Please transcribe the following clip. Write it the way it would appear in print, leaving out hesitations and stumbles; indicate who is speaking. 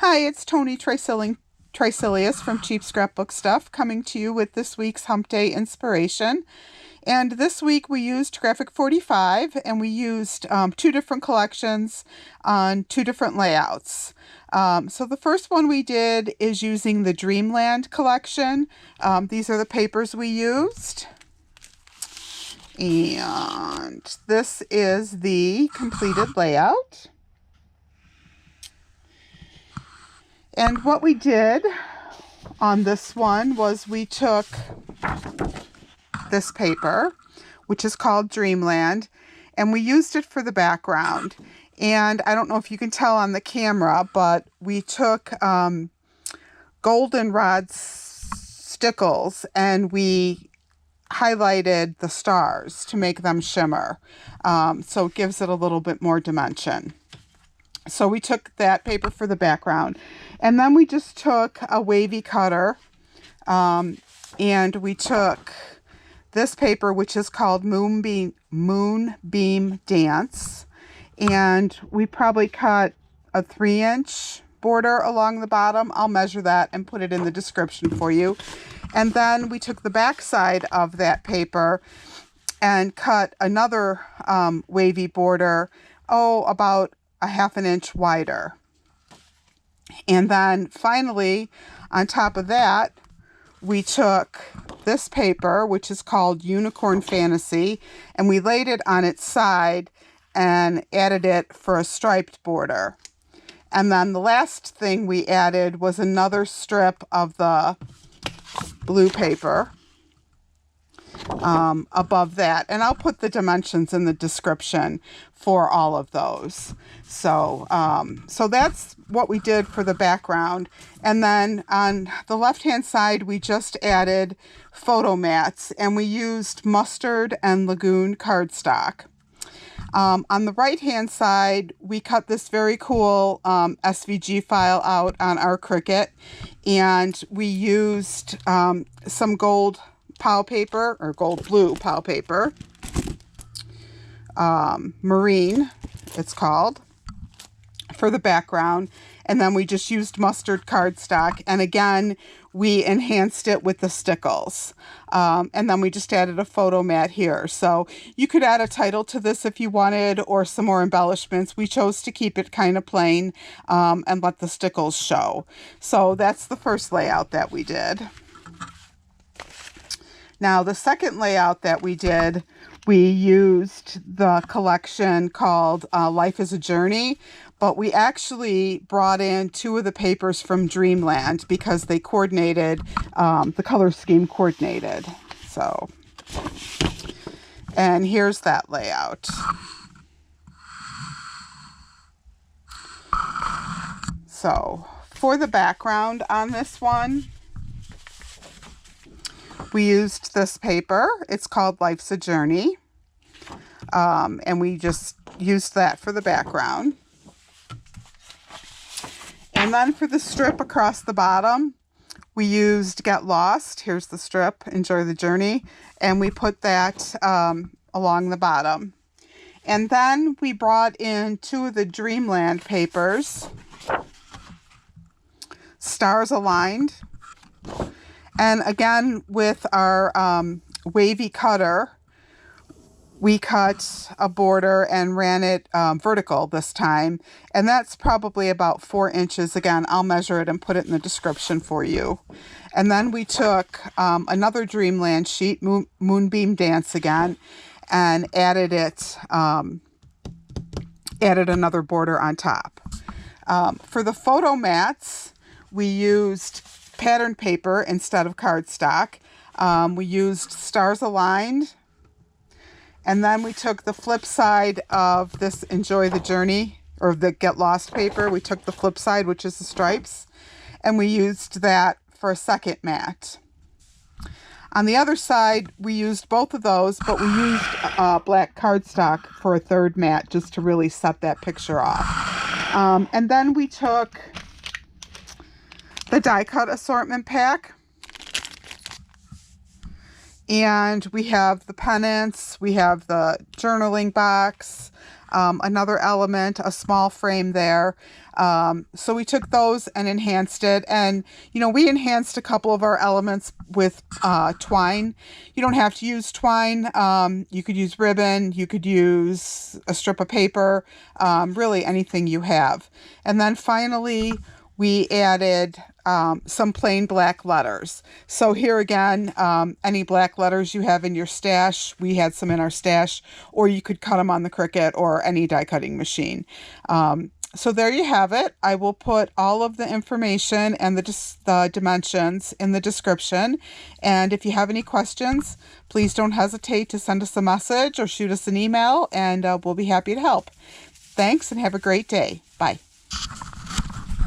Speaker 1: Hi, it's Tony Tricilius from Cheap Scrapbook Stuff coming to you with this week's Hump Day inspiration. And this week we used Graphic 45 and we used two different collections on two different layouts. So the first one we did is using the Dreamland collection. These are the papers we used. And this is the completed layout. And what we did on this one was we took this paper, which is called Dreamland, and we used it for the background. And I don't know if you can tell on the camera, but we took goldenrod stickles and we highlighted the stars to make them shimmer. So it gives it a little bit more dimension. So we took that paper for the background, and then we just took a wavy cutter, and we took this paper, which is called Moonbeam Dance, and we probably cut a 3-inch border along the bottom. I'll measure that and put it in the description for you. And then we took the back side of that paper and cut another wavy border, about a 1/2 inch wider. And then finally, on top of that, we took this paper, which is called Unicorn Fantasy, and we laid it on its side and added it for a striped border. And then the last thing we added was another strip of the blue paper above that, and I'll put the dimensions in the description for all of those. So that's what we did for the background. And then on the left hand side we just added photo mats, and we used mustard and Lagoon cardstock. On the right hand side we cut this very cool SVG file out on our Cricut, and we used some gold POW paper, or gold blue POW paper, marine it's called, for the background. And then we just used mustard cardstock, and again we enhanced it with the stickles, and then we just added a photo mat here. So you could add a title to this if you wanted, or some more embellishments. We chose to keep it kind of plain and let the stickles show. So that's the first layout that we did. Now, the second layout that we did, we used the collection called Life is a Journey, but we actually brought in two of the papers from Dreamland because they coordinated, the color scheme coordinated. So, and here's that layout. So, for the background on this one, we used this paper. It's called Life's a Journey. And we just used that for the background. And then for the strip across the bottom, we used Get Lost. Here's the strip, Enjoy the Journey. And we put that along the bottom. And then we brought in two of the Dreamland papers, Stars Aligned. And again, with our wavy cutter, we cut a border and ran it vertical this time. And that's probably about 4 inches. Again, I'll measure it and put it in the description for you. And then we took another Dreamland sheet, Moonbeam Dance again, and added another border on top. For the photo mats, we used pattern paper instead of cardstock. We used Stars Aligned, and then we took the flip side of this Enjoy the Journey, or the Get Lost paper. We took the flip side, which is the stripes, and we used that for a second mat. On the other side, we used both of those, but we used black cardstock for a third mat just to really set that picture off. And then we took the die cut assortment pack, and we have the pennants, we have the journaling box, another element, a small frame there. So we took those and enhanced it. And, you know, we enhanced a couple of our elements with twine. You don't have to use twine. You could use ribbon. You could use a strip of paper, really anything you have. And then finally, we added some plain black letters. So here again, any black letters you have in your stash, we had some in our stash, or you could cut them on the Cricut or any die cutting machine. So there you have it. I will put all of the information and the dimensions in the description. And if you have any questions, please don't hesitate to send us a message or shoot us an email, and we'll be happy to help. Thanks and have a great day. Bye.